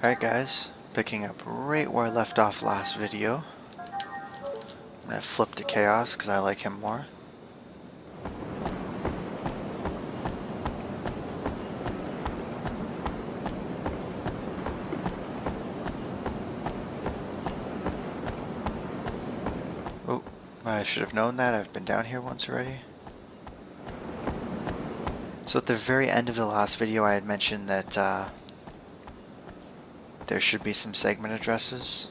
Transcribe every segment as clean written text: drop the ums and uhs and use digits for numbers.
Alright guys, picking up right where I left off last video. I'm going to flip to Chaos because I like him more. Oh, I should have known that. I've been down here once already. So at the very end of the last video I had mentioned that there should be some segment addresses.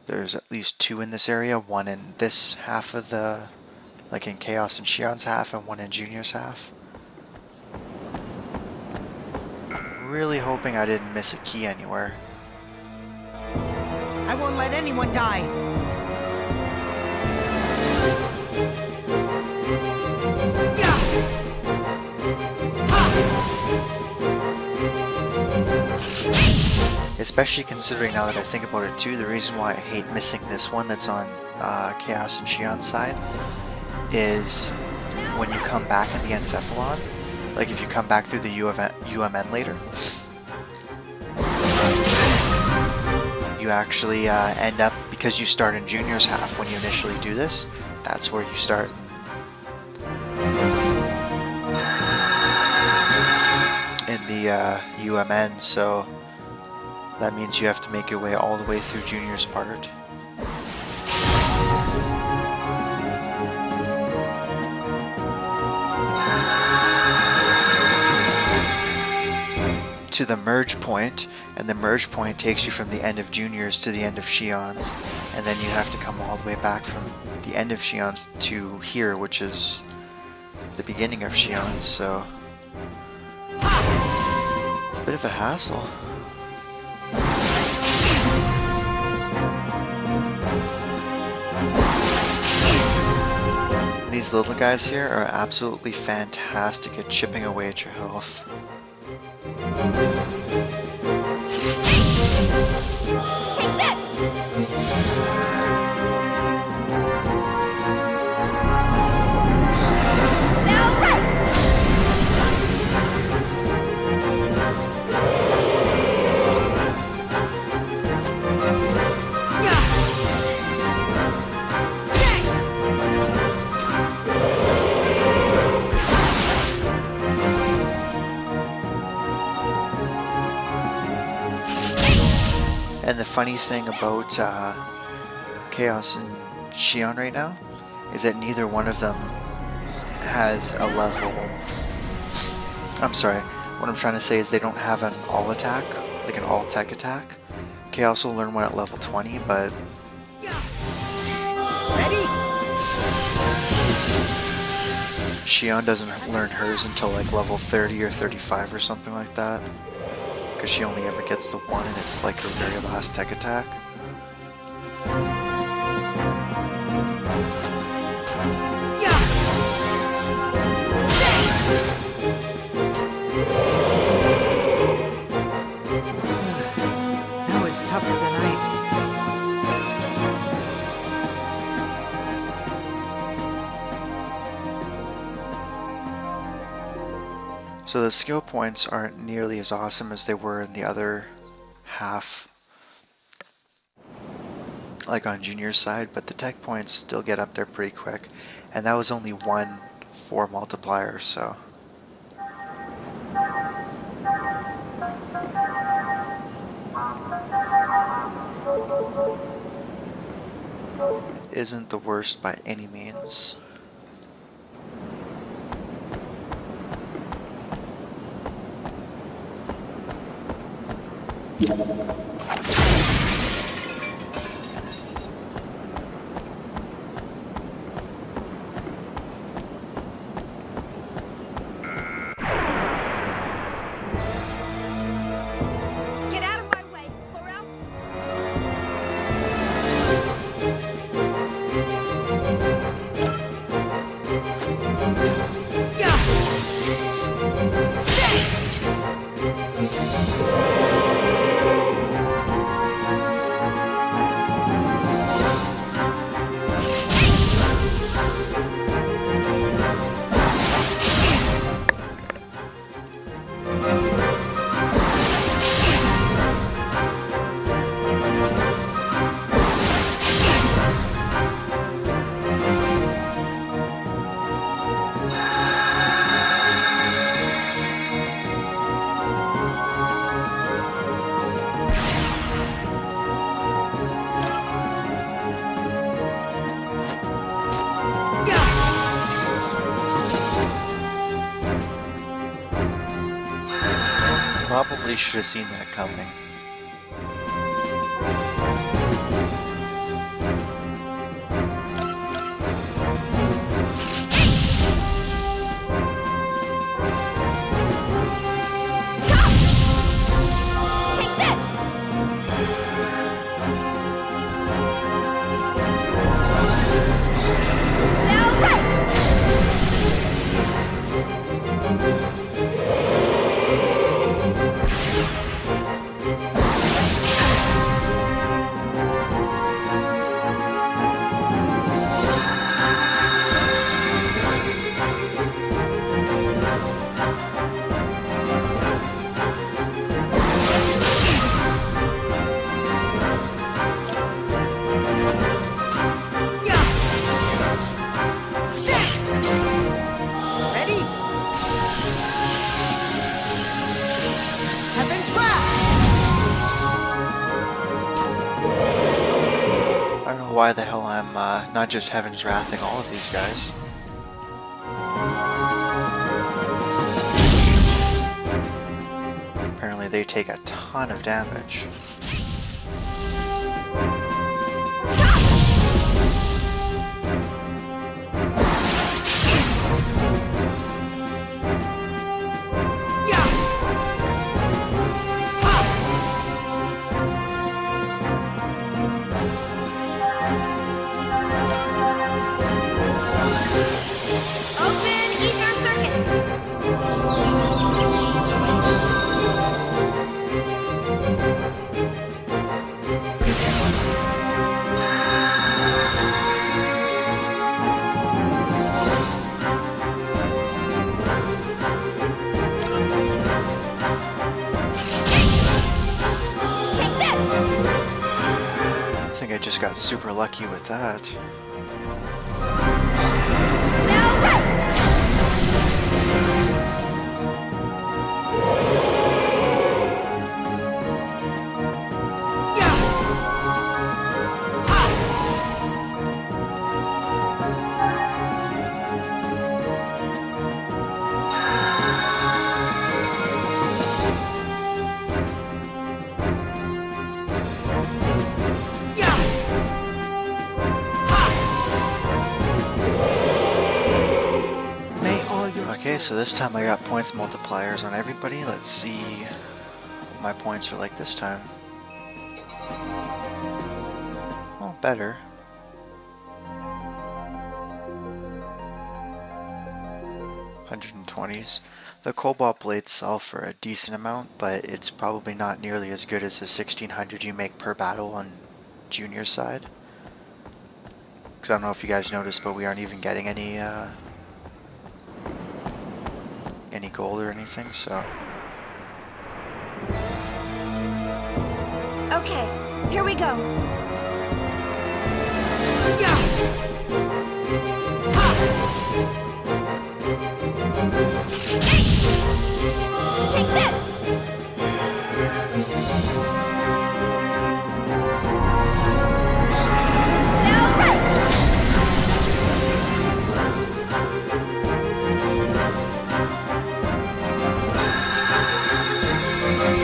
There's at least 2 in this area, one in this half of the, like in Chaos and Shion's half, and one in Junior's half. Really hoping I didn't miss a key anywhere. I won't let anyone die. Yeah. Especially considering, now that I think about it too, the reason why I hate missing this one that's on Chaos and Shion's side is when you come back at the Encephalon, like if you come back through the UMN later, you actually end up, because you start in Junior's half when you initially do this, that's where you start in the UMN, so that means you have to make your way all the way through Junior's part. To the merge point, and the merge point takes you from the end of Junior's to the end of Shion's, and then you have to come all the way back from the end of Shion's to here, which is the beginning of Shion's, so it's a bit of a hassle. These little guys here are absolutely fantastic at chipping away at your health. And the funny thing about Chaos and Shion right now is that neither one of them has a level. I'm sorry, what I'm trying to say is they don't have an all attack, like an all tech attack. Chaos will learn one at level 20, but Ready? Shion doesn't learn hers until like level 30 or 35 or something like that. Because she only ever gets the one, and it's like her very last tech attack. That was tougher than So the skill points aren't nearly as awesome as they were in the other half, like on Junior's side, but the tech points still get up there pretty quick, and that was only 1 4 multiplier, so. Isn't the worst by any means. Get out of my way, or else... Probably should have seen that coming. Ready? Heaven's Wrath! I don't know why the hell I'm not just Heaven's Wrathing all of these guys. Apparently they take a ton of damage. Open ether circuit. Take this. I think I just got super lucky with that. Now right. May all your Okay, so this time I got points multipliers on everybody. Let's see what my points are like this time. Oh, better. $120s. The Cobalt blades sell for a decent amount, but it's probably not nearly as good as the 1600 you make per battle on Junior side. Because I don't know if you guys noticed, but we aren't even getting any gold or anything, so. Okay, here we go. Take this. Now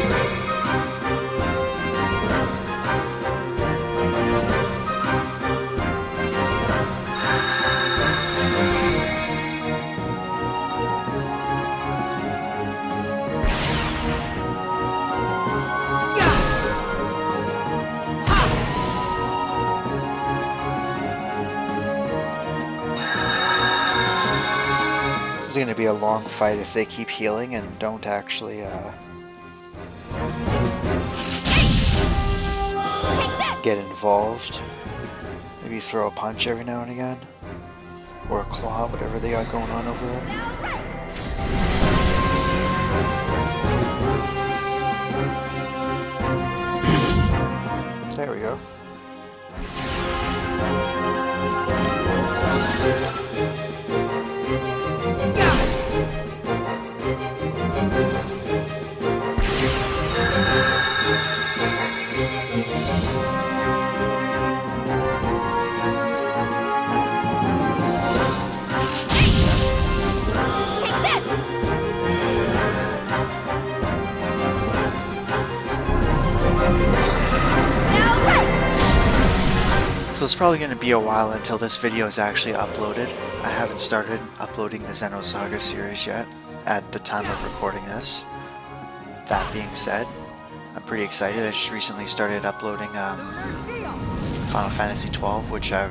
right. This is going to be a long fight if they keep healing and don't actually get involved. Maybe throw a punch every now and again. Or a claw, whatever they got going on over there. There we go. So it's probably going to be a while until this video is actually uploaded. I haven't started uploading the Xenosaga series yet at the time of recording this. That being said, I'm pretty excited. I just recently started uploading Final Fantasy 12, which I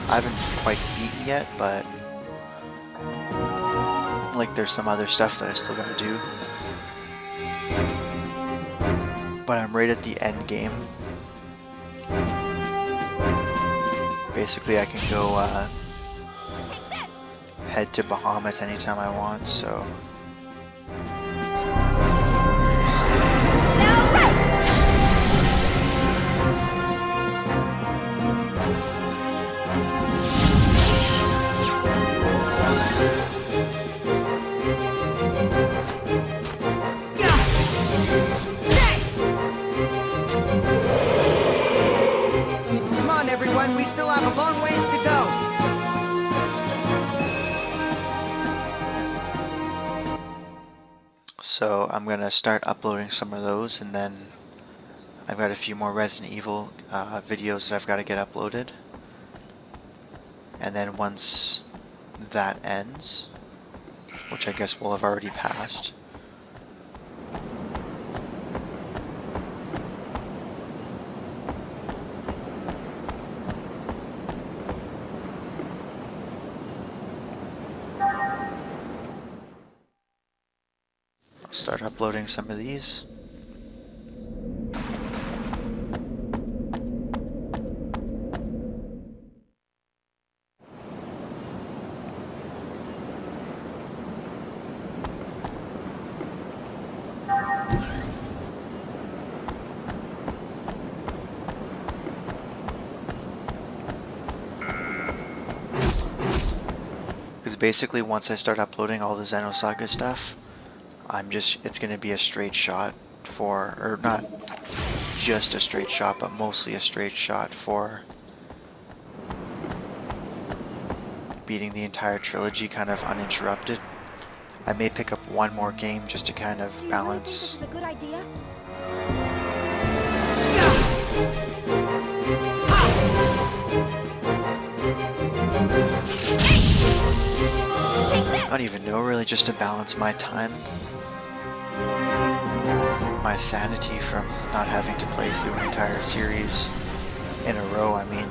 haven't quite beaten yet, but like there's some other stuff that I still gotta do. But I'm right at the end game. Basically, I can go head to Bahamut anytime I want, so. We still have a long ways to go. So I'm gonna start uploading some of those, and then I've got a few more Resident Evil videos that I've got to get uploaded. And then once that ends, which I guess will have already passed, start uploading some of these. Because basically once I start uploading all the Xenosaga stuff, it's going to be a straight shot for, or not just a straight shot, but mostly a straight shot for beating the entire trilogy kind of uninterrupted. I may pick up one more game just to kind of balance. Do you really think this is a good idea? I don't even know, really, just to balance my time, my sanity from not having to play through an entire series in a row. I mean,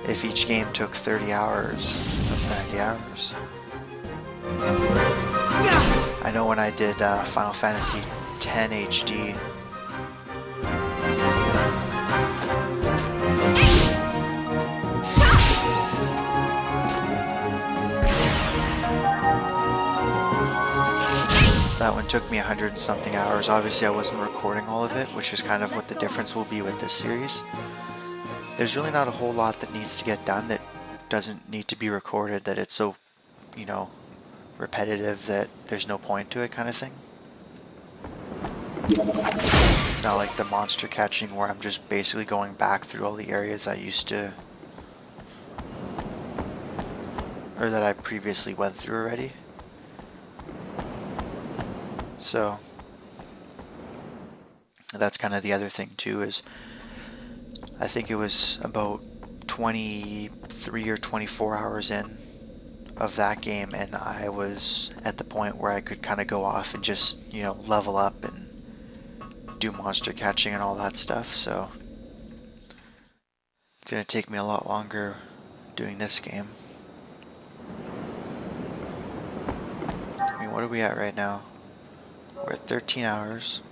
if each game took 30 hours, that's 90 hours. I know when I did Final Fantasy X HD, that one took me 100 and something hours. Obviously I wasn't recording all of it, which is kind of what the difference will be with this series. There's really not a whole lot that needs to get done that doesn't need to be recorded, that it's so, you know, repetitive that there's no point to it kind of thing. Not like the monster catching where I'm just basically going back through all the areas I used to, or that I previously went through already. So that's kind of the other thing too, is I think it was about 23 or 24 hours in of that game, and I was at the point where I could kind of go off and just, you know, level up and do monster catching and all that stuff. So it's going to take me a lot longer doing this game. I mean, what are we at right now? We're at 13 hours.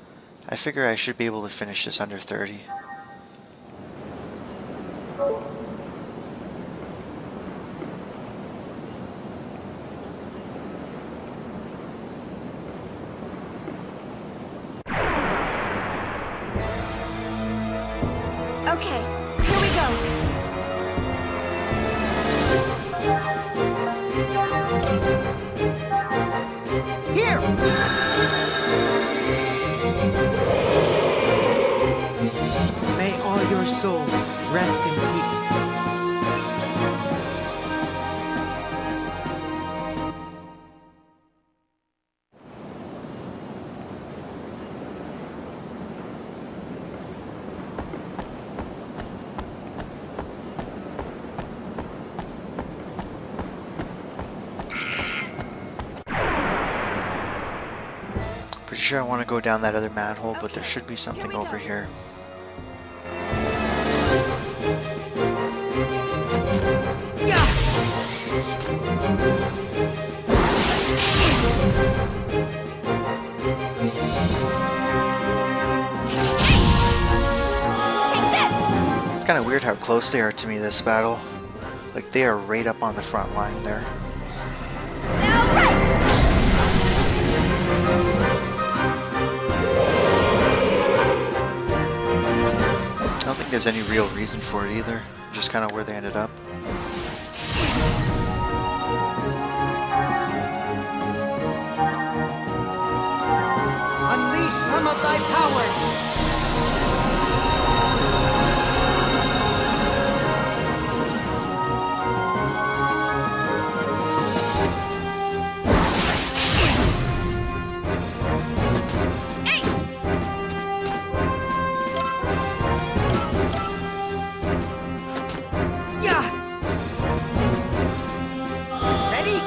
I figure I should be able to finish this under 30. Okay, here we go. Here! May all your souls rest in peace. sure I want to go down that other manhole, but Okay, there should be something we over go. here. It's kind of weird how close they are to me this battle. Like, they are right up on the front line there. I don't think there's any real reason for it either. Just kind of where they ended up. Unleash some of thy power! Ready?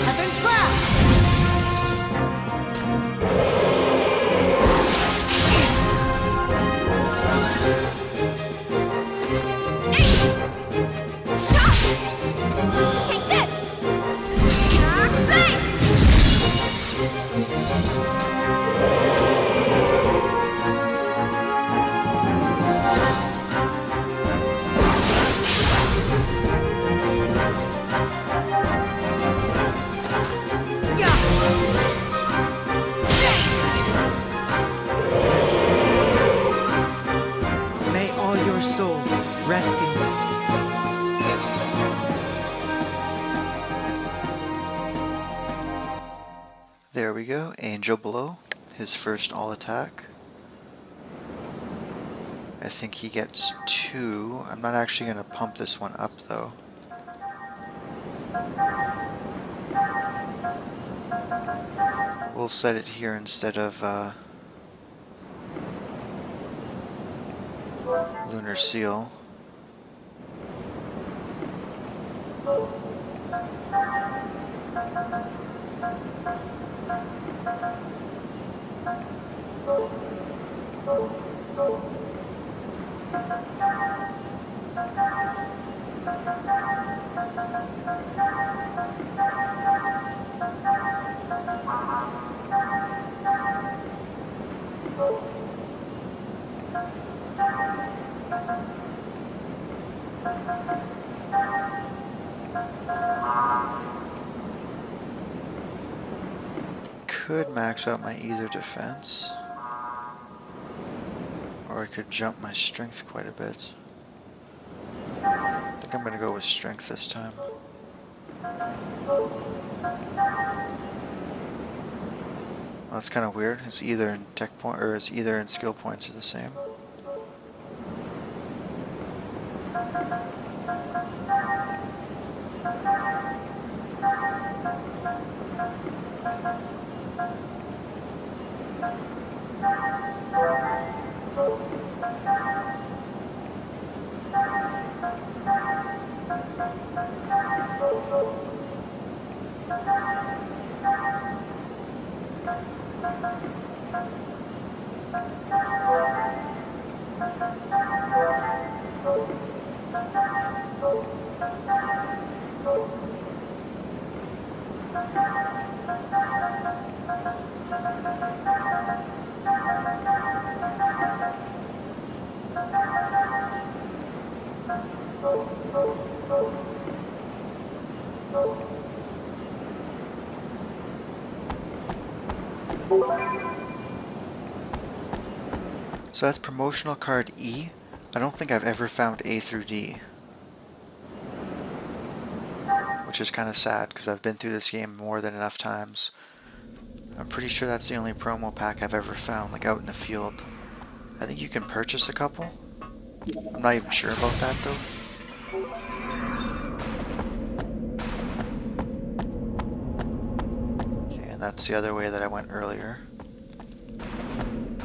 Heaven's grasp! May all your souls rest in peace. There we go. Angel below. His first all attack. I think he gets 2. I'm not actually going to pump this one up though. We'll set it here instead of Lunar Seal. Could max out my either defense, or I could jump my strength quite a bit. I think I'm gonna go with strength this time. Well, that's kind of weird. It's either in tech point or it's either in skill points are the same. So that's promotional card E. I don't think I've ever found A through D. Which is kind of sad because I've been through this game more than enough times. I'm pretty sure that's the only promo pack I've ever found, like out in the field. I think you can purchase a couple. I'm not even sure about that though. Okay, and that's the other way that I went earlier.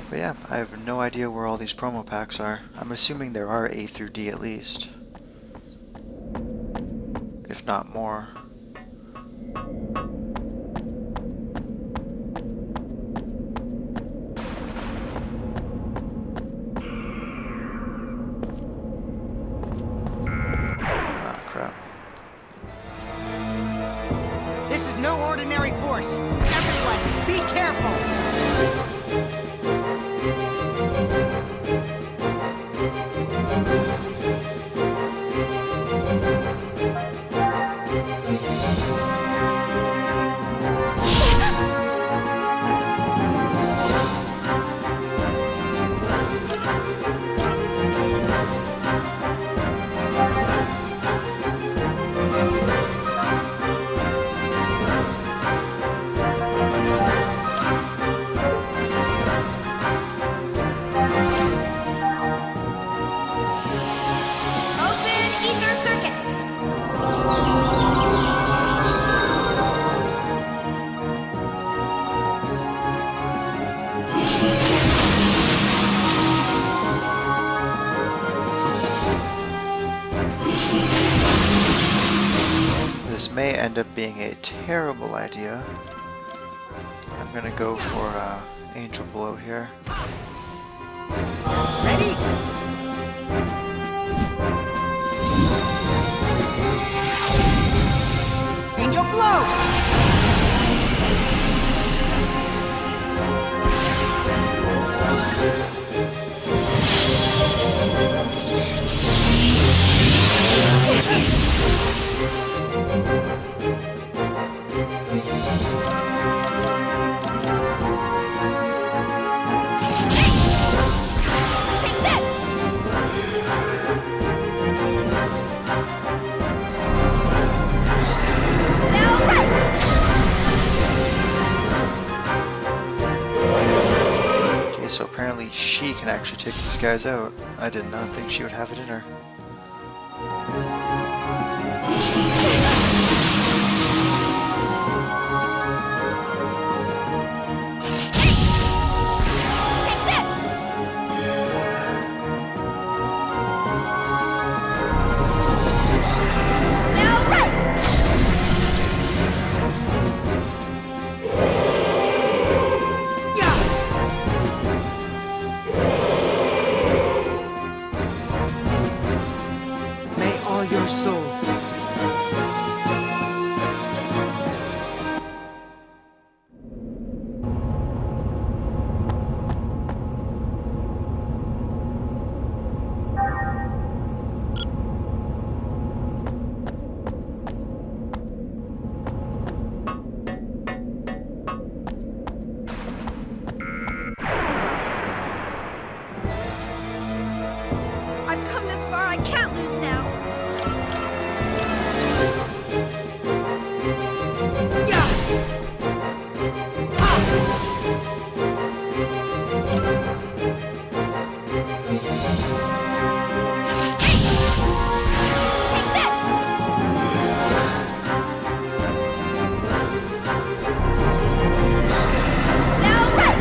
But yeah, I have no idea where all these promo packs are. I'm assuming there are A through D at least. If not more. course! Everyone, be careful! Open ether circuit. This may end up being a terrible idea. I'm gonna go for Angel Blow here. Ready? Angel blow! Take this. Now right. Okay, so apparently she can actually take these guys out. I did not think she would have it in her. Take this. Now right. Yeah! May all your souls. I've come this far, I can't lose now. Yeah! Take this. Now right.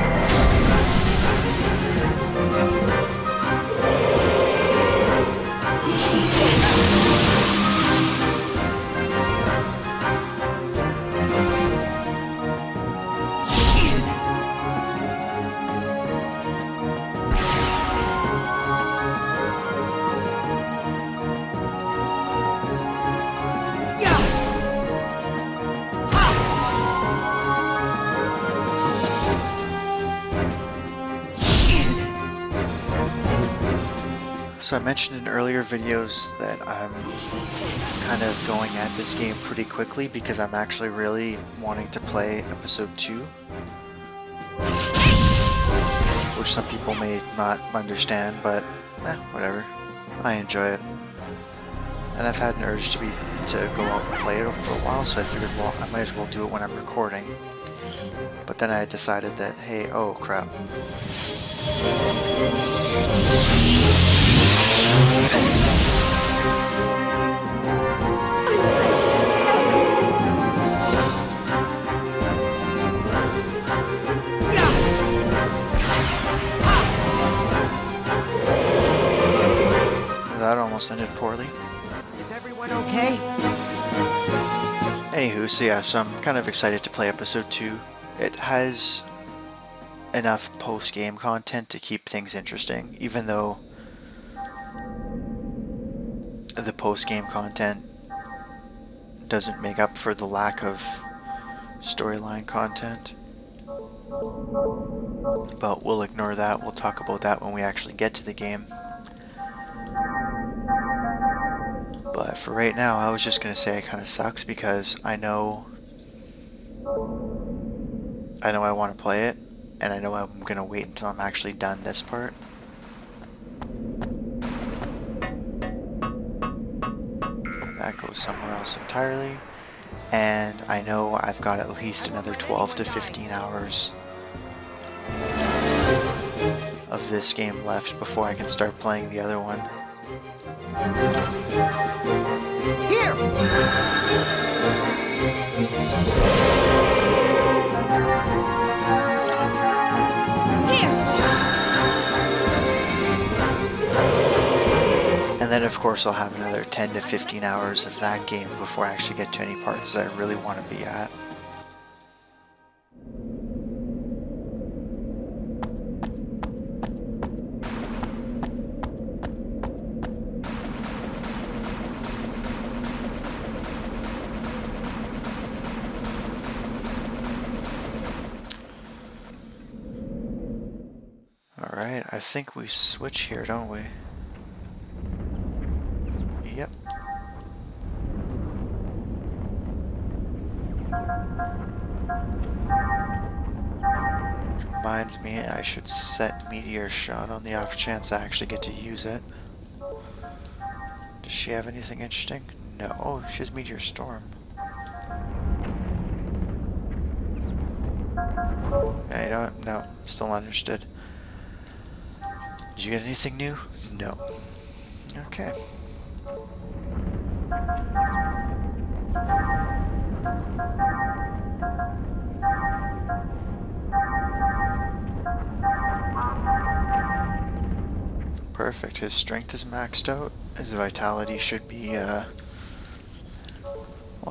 Yeah! So I mentioned in earlier videos that I'm kind of going at this game pretty quickly because I'm actually really wanting to play episode 2. Which some people may not understand, but whatever. I enjoy it. And I've had an urge to go out and play it for a while, so I figured, well, I might as well do it when I'm recording. But then I decided that, hey, oh crap. That almost ended poorly. Is everyone okay? Anywho, so I'm kind of excited to play episode 2. It has enough post-game content to keep things interesting, even though the post-game content doesn't make up for the lack of storyline content. But we'll ignore that. We'll talk about that when we actually get to the game. But for right now, I was just going to say it kind of sucks because I know I want to play it, and I know I'm going to wait until I'm actually done this part. That goes somewhere else entirely. And I know I've got at least another 12 to 15 hours of this game left before I can start playing the other one. Here! And then of course I'll have another 10 to 15 hours of that game before I actually get to any parts that I really want to be at. Alright, I think we switch here, don't we? Yep. Reminds me I should set Meteor Shot on the off chance I actually get to use it. Does she have anything interesting? No. Oh, she has Meteor Storm. Yeah, you know what? No, still not interested. Did you get anything new? No. Okay. Perfect. His strength is maxed out. His vitality should be, well,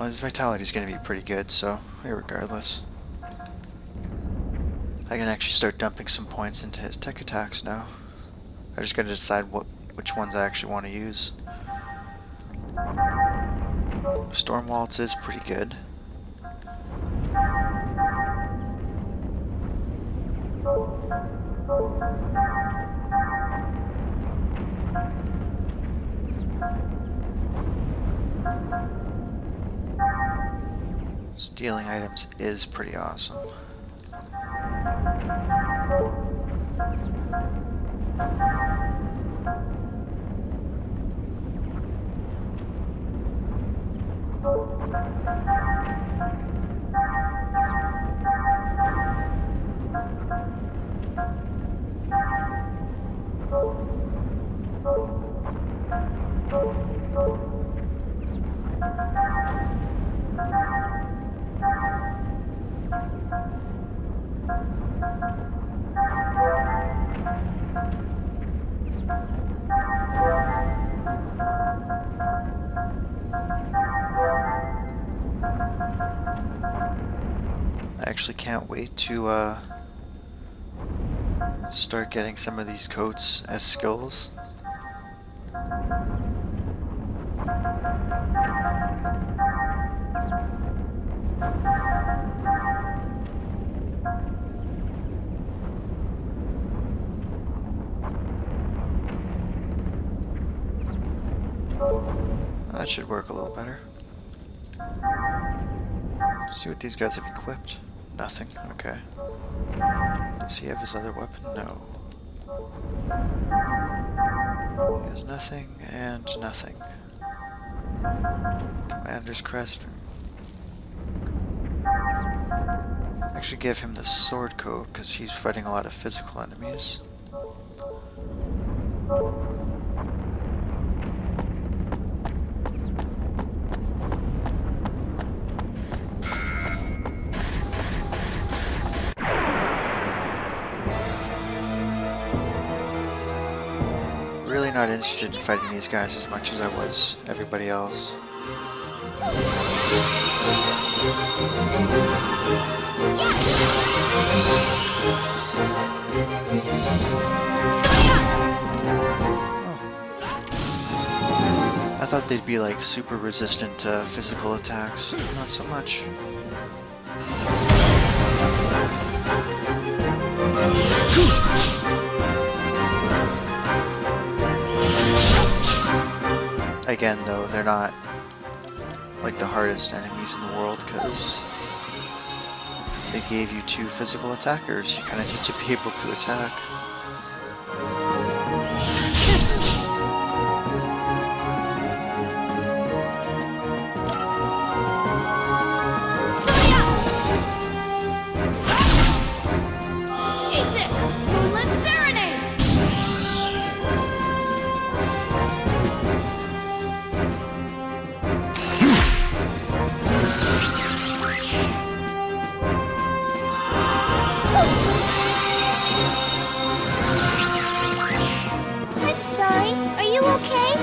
his vitality is going to be pretty good, so regardless. I can actually start dumping some points into his tech attacks now. I just got to decide which ones I actually want to use. Storm Waltz is pretty good. Stealing items is pretty awesome. I actually can't wait to start getting some of these coats as skills. That should work a little better. Let's see what these guys have equipped. Nothing. Okay. Does he have his other weapon? No. He has nothing and nothing. Commander's Crest. Actually give him the sword coat because he's fighting a lot of physical enemies. Really not interested in fighting these guys as much as I was everybody else. I thought they'd be like super resistant to physical attacks. Not so much. again, though, they're not like the hardest enemies in the world because they gave you 2 physical attackers. You kind of need to be able to attack. Eat this! Moonlit Serenade! I'm sorry. Are you okay?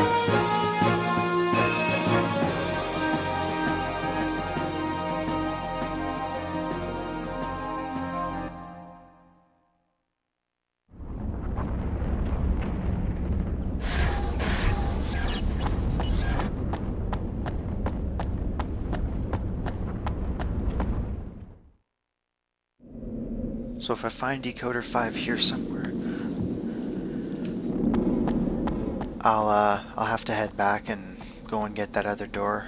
So if I find Decoder 5 here somewhere, I'll have to head back and go and get that other door,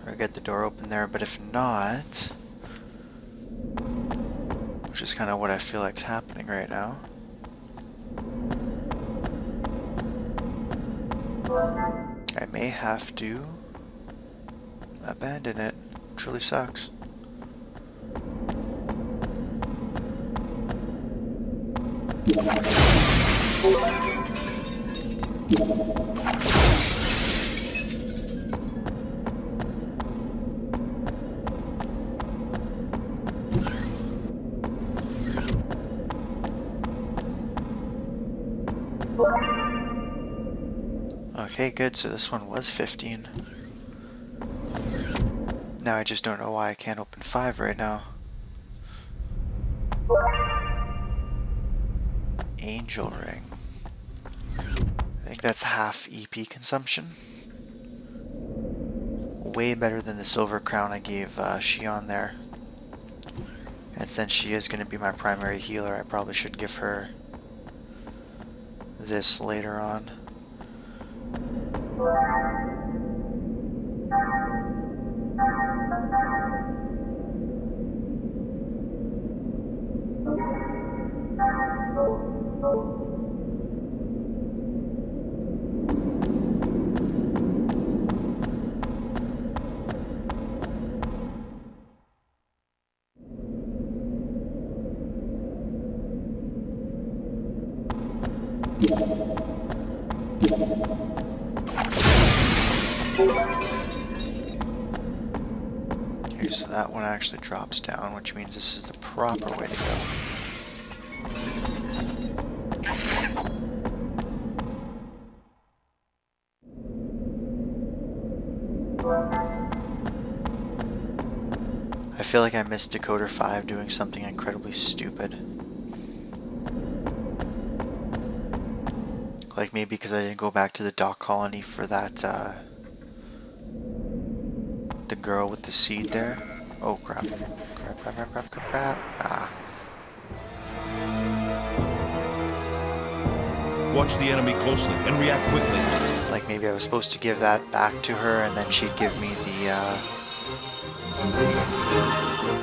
or get the door open there. But if not, which is kind of what I feel like's happening right now, I may have to abandon it, which really sucks. Okay, good, so this one was 15. Now I just don't know why I can't open 5 right now. Angel Ring. I think that's half EP consumption. Way better than the silver crown I gave Shion there. And since she is going to be my primary healer, I probably should give her this later on. Okay, so that one actually drops down, which means this is the proper way to go. I feel like I missed Decoder 5 doing something incredibly stupid. Like maybe because I didn't go back to the dock colony for that, the girl with the seed there. Oh crap. Crap. Ah. Watch the enemy closely and react quickly. Like maybe I was supposed to give that back to her and then she'd give me the,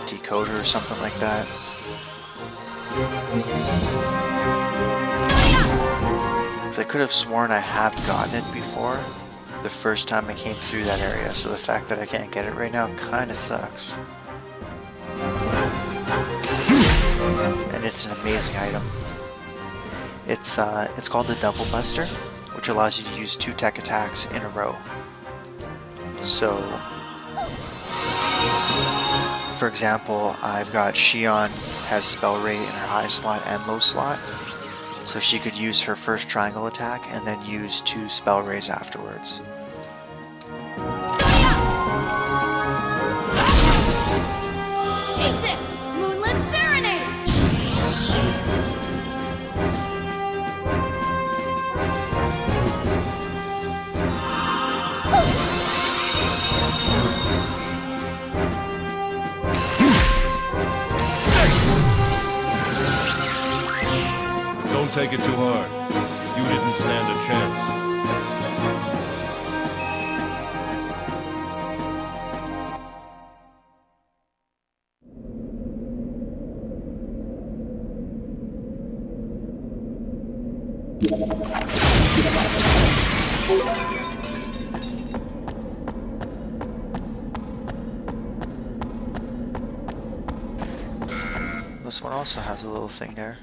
decoder or something like that. Because I could have sworn I have gotten it before, the first time I came through that area, so the fact that I can't get it right now kinda sucks. And it's an amazing item. It's called the Double Buster, which allows you to use 2 tech attacks in a row. So, for example, I've got Shion has spell rate in her high slot and low slot, so she could use her first triangle attack and then use 2 spell rays afterwards. Take this! Moonlit Serenade! Don't take it too hard. You didn't stand a chance. This one also has a little thing there.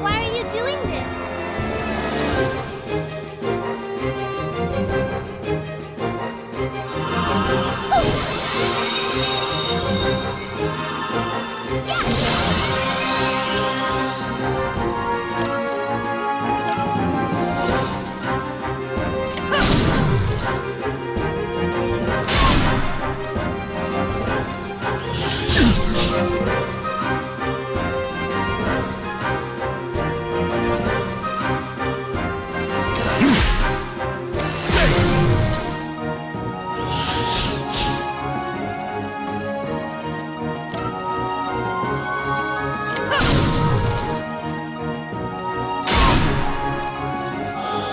Why are you doing this?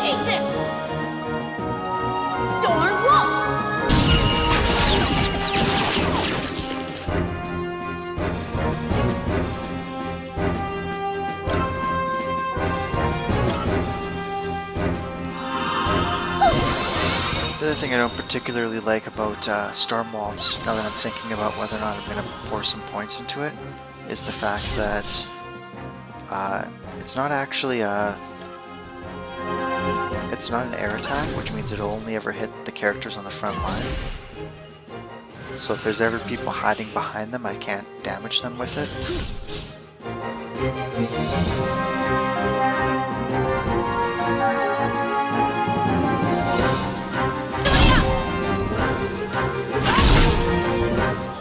Take this! Storm Wolf! The other thing I don't particularly like about Storm Waltz, now that I'm thinking about whether or not I'm going to pour some points into it, is the fact that it's not actually it's not an air attack, which means it'll only ever hit the characters on the front line. So if there's ever people hiding behind them, I can't damage them with it.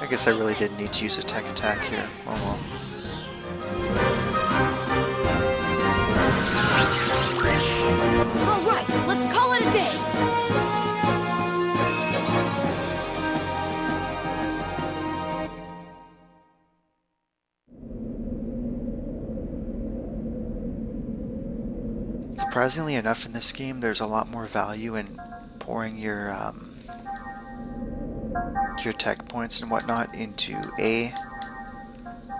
I guess I really didn't need to use a tech attack here. Oh well. All right, let's call it a day. Surprisingly enough, in this game, there's a lot more value in pouring your tech points and whatnot into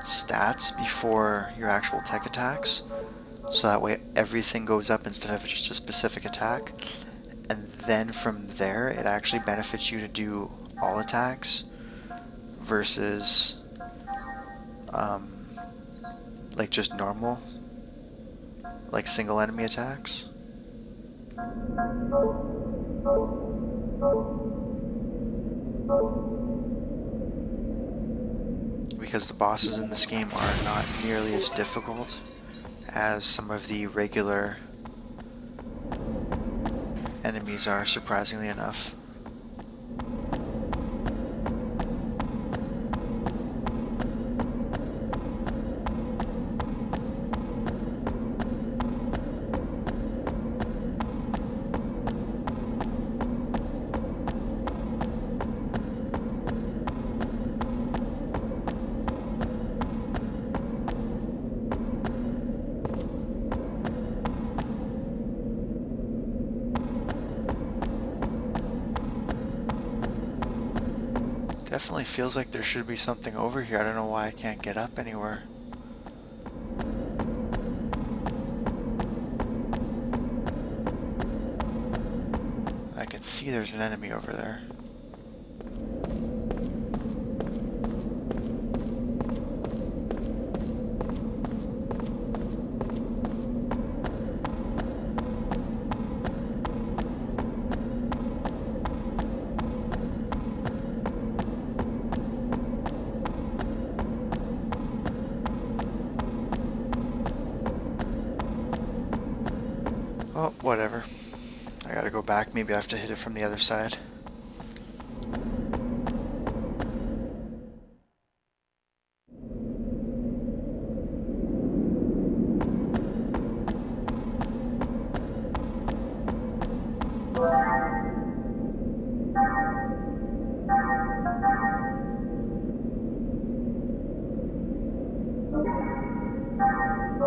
stats before your actual tech attacks, so that way everything goes up instead of just a specific attack, and then from there it actually benefits you to do all attacks versus like just normal, like single enemy attacks. Because the bosses in this game are not nearly as difficult as some of the regular enemies are, surprisingly enough. Definitely feels like there should be something over here. I don't know why I can't get up anywhere. I can see there's an enemy over there. Oh, whatever. I gotta go back. Maybe I have to hit it from the other side.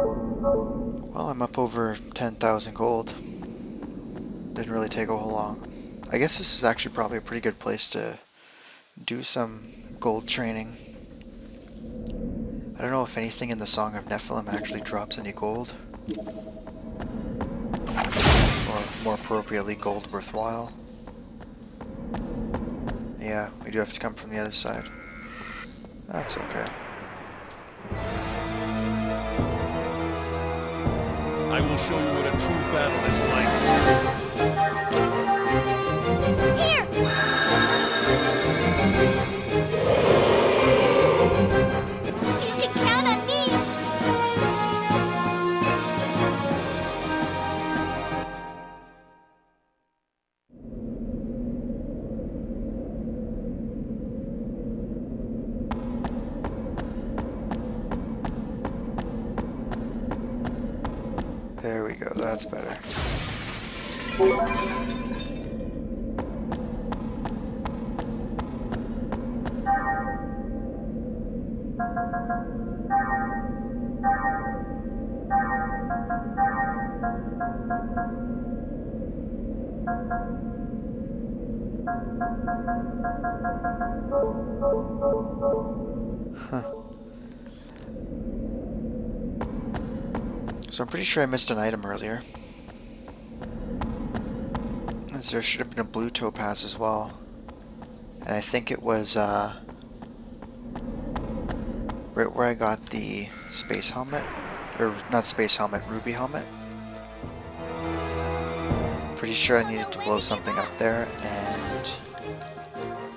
Well, I'm up over 10,000 gold. Didn't really take a whole long. I guess this is actually probably a pretty good place to do some gold training. I don't know if anything in the Song of Nephilim actually drops any gold. Or more appropriately, gold worthwhile. Yeah, we do have to come from the other side. That's okay. I will show you what a true battle is like. Here! You can count on me! There we go, that's better. So I'm pretty sure I missed an item earlier. As there should have been a blue topaz as well. And I think it was right where I got the space helmet. Or not space helmet, ruby helmet. Pretty sure I needed to blow something up there and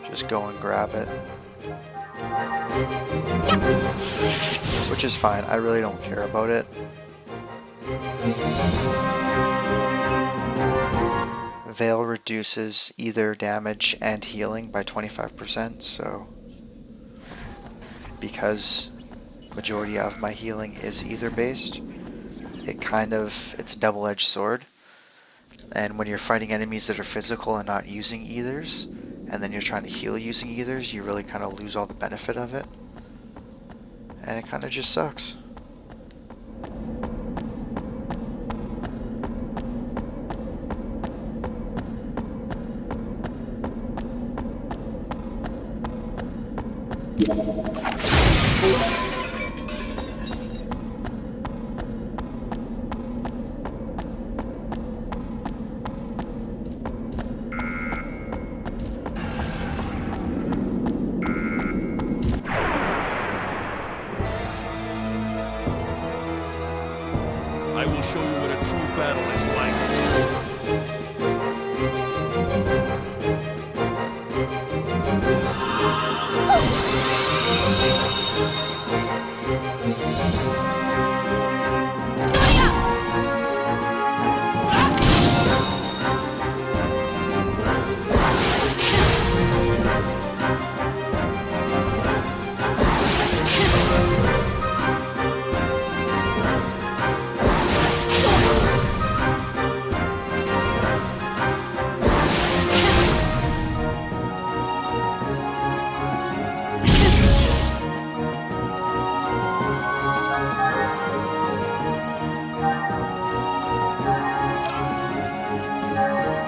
just go and grab it. Which is fine, I really don't care about it. Veil reduces either damage and healing by 25%, so because majority of my healing is ether based, it's a double-edged sword. And when you're fighting enemies that are physical and not using ethers, and then you're trying to heal using ethers, you really kind of lose all the benefit of it. And it kind of just sucks. I will show you what a true battle is like.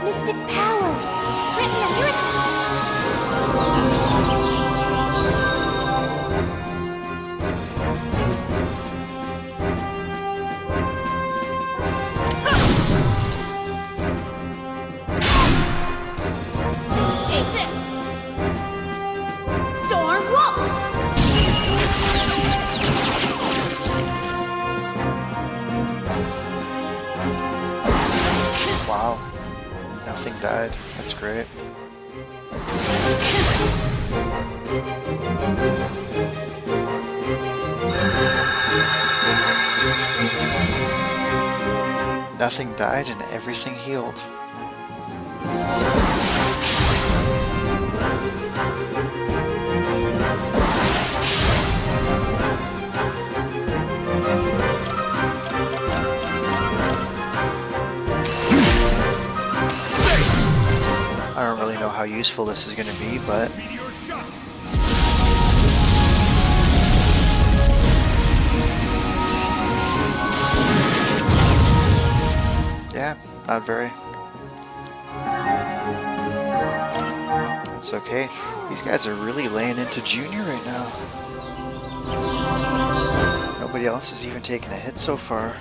Mystic powers! Written a miracle! Take this! Storm Wolf! Wow, nothing died. That's great. Nothing died and everything healed. I don't really know how useful this is going to be, but Not very. It's okay. These guys are really laying into Junior right now. Nobody else has even taken a hit so far.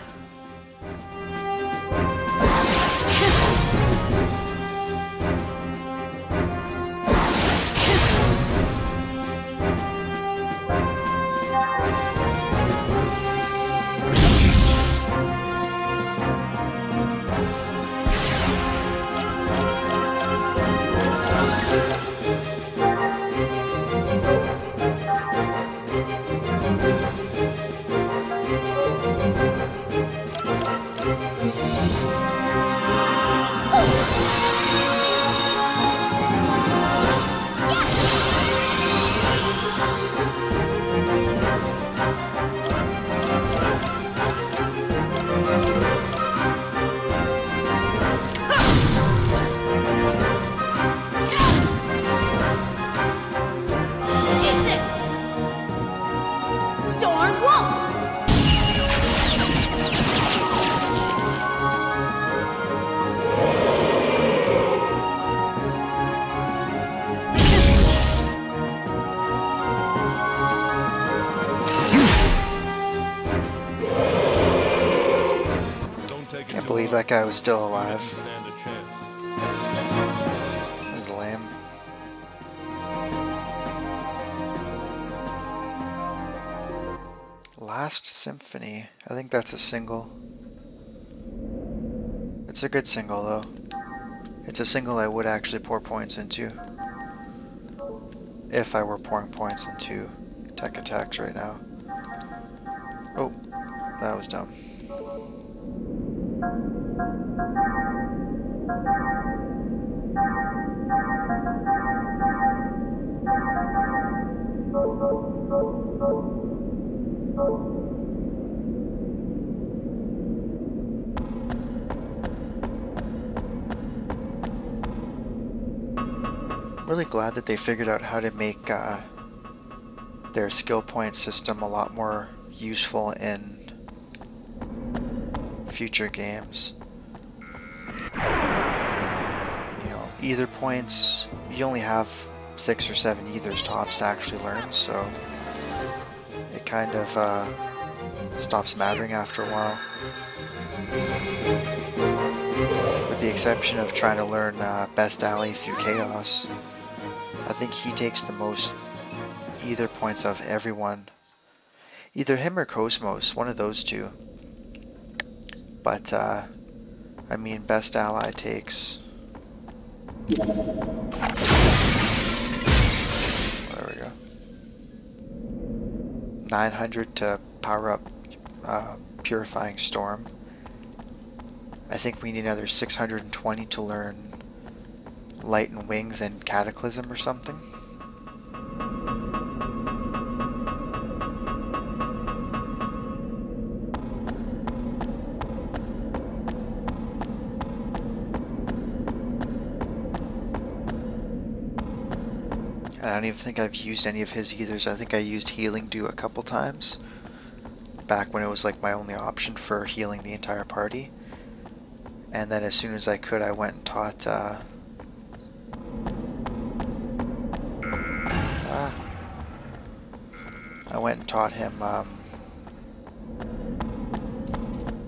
Can't believe that guy was still alive. Stand a chance. That was lame. Last Symphony. I think that's a single. It's a good single though. It's a single I would actually pour points into. If I were pouring points into tech attacks right now. Oh, that was dumb. I'm really glad that they figured out how to make their skill point system a lot more useful in future games. You know, ether points, you only have 6 or 7 ethers tops to actually learn, so it kind of stops mattering after a while. With the exception of trying to learn Best Ally through Chaos, I think he takes the most ether points of everyone. Either him or KOS-MOS, one of those two. But, I mean, Best Ally takes... There we go. 900 to power up Purifying Storm. I think we need another 620 to learn Light and Wings and Cataclysm or something. I don't even think I've used any of his ethers. I think I used Healing Dew a couple times. Back when it was like my only option for healing the entire party. And then as soon as I could, I went and taught him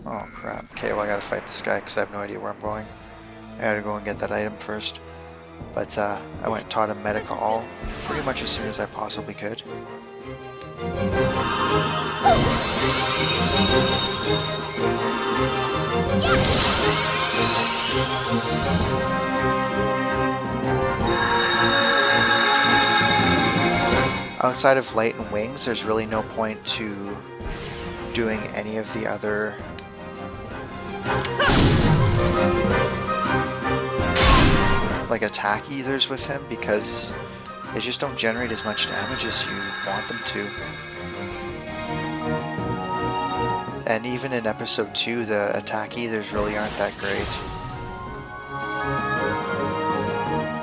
oh crap. Okay, well I gotta fight this guy because I have no idea where I'm going. I gotta go and get that item first. But I went and taught him Medical pretty much as soon as I possibly could. Outside of Light and Wings, there's really no point to doing any of the other like attack ethers with him because they just don't generate as much damage as you want them to. And even in episode 2, the attack ethers really aren't that great.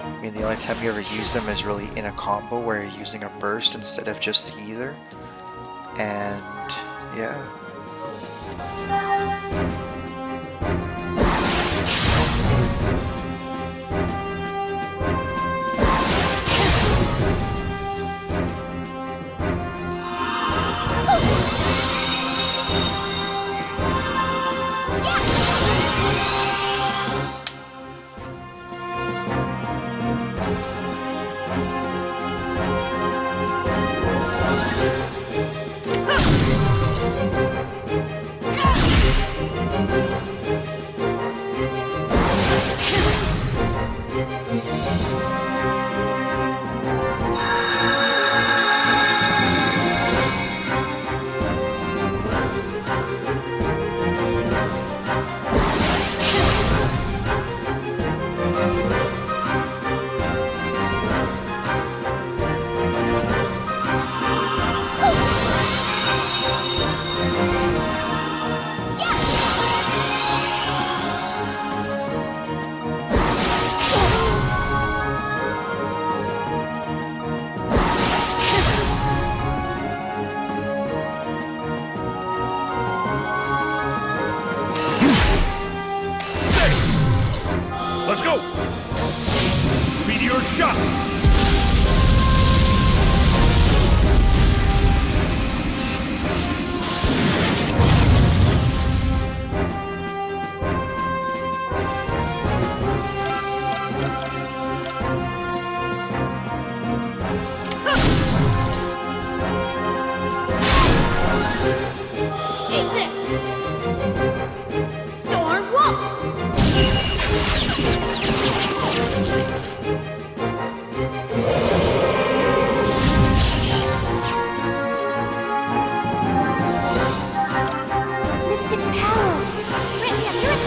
I mean, the only time you ever use them is really in a combo where you're using a burst instead of just the ether. And yeah. Go! Meteor shot! Eat this! Storm Wolf! Mystic powers! Grant me ability!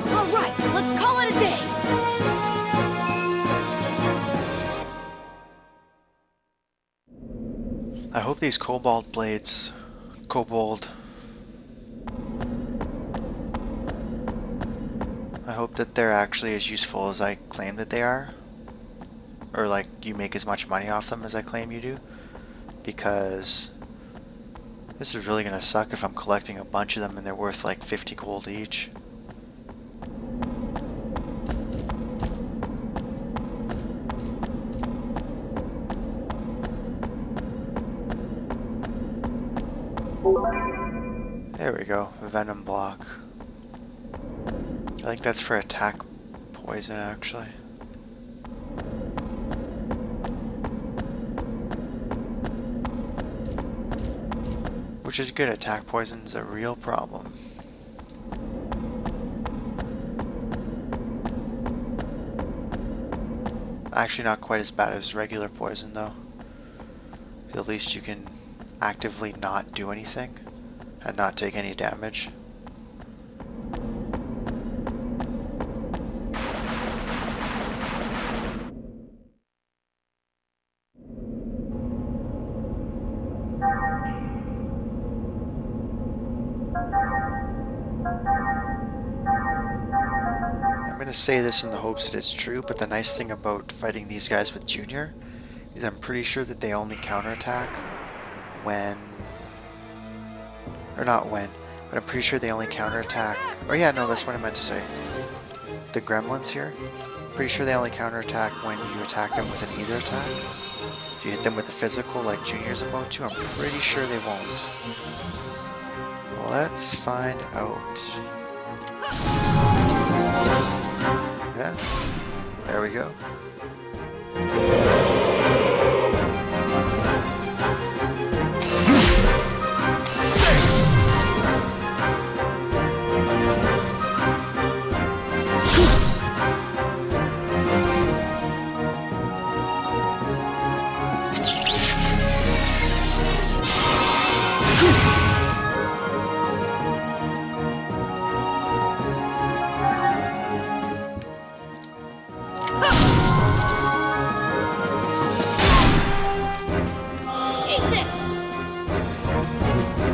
All right, let's call it a day! I hope these kobold blades, I hope that they're actually as useful as I claim that they are. Or like you make as much money off them as I claim you do. Because this is really gonna suck if I'm collecting a bunch of them and they're worth like 50 gold each. There we go, a venom block. I think that's for attack poison actually. Which is good, attack poison's a real problem. Actually not quite as bad as regular poison though. At least you can actively not do anything and not take any damage. I'm going to say this in the hopes that it's true, but the nice thing about fighting these guys with Junior is I'm pretty sure that they only counterattack when, or not when, but I'm pretty sure they only counterattack, oh yeah, no, that's what I meant to say. The gremlins here, I'm pretty sure they only counterattack when you attack them with an either attack. If you hit them with a physical like Junior's about to, I'm pretty sure they won't. Let's find out. Yeah, there we go. Eat this!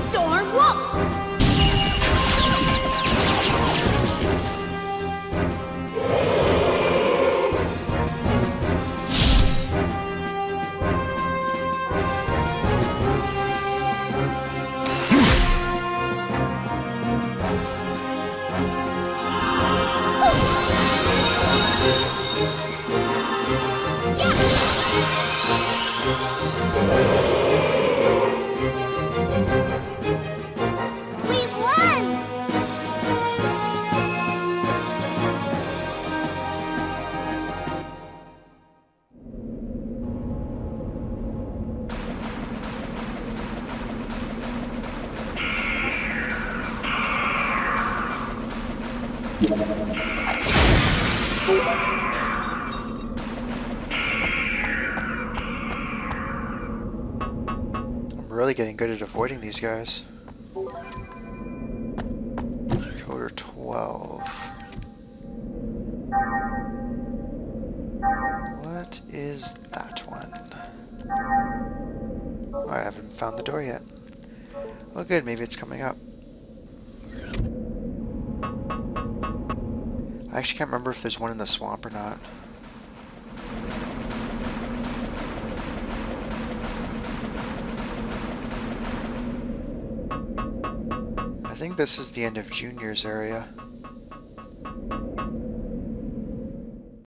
Storm Wolf! We've won! I'm really getting good at avoiding these guys. Coder 12. What is that one? Oh, I haven't found the door yet. Oh good, maybe it's coming up. I actually can't remember if there's one in the swamp or not. I think this is the end of Junior's area.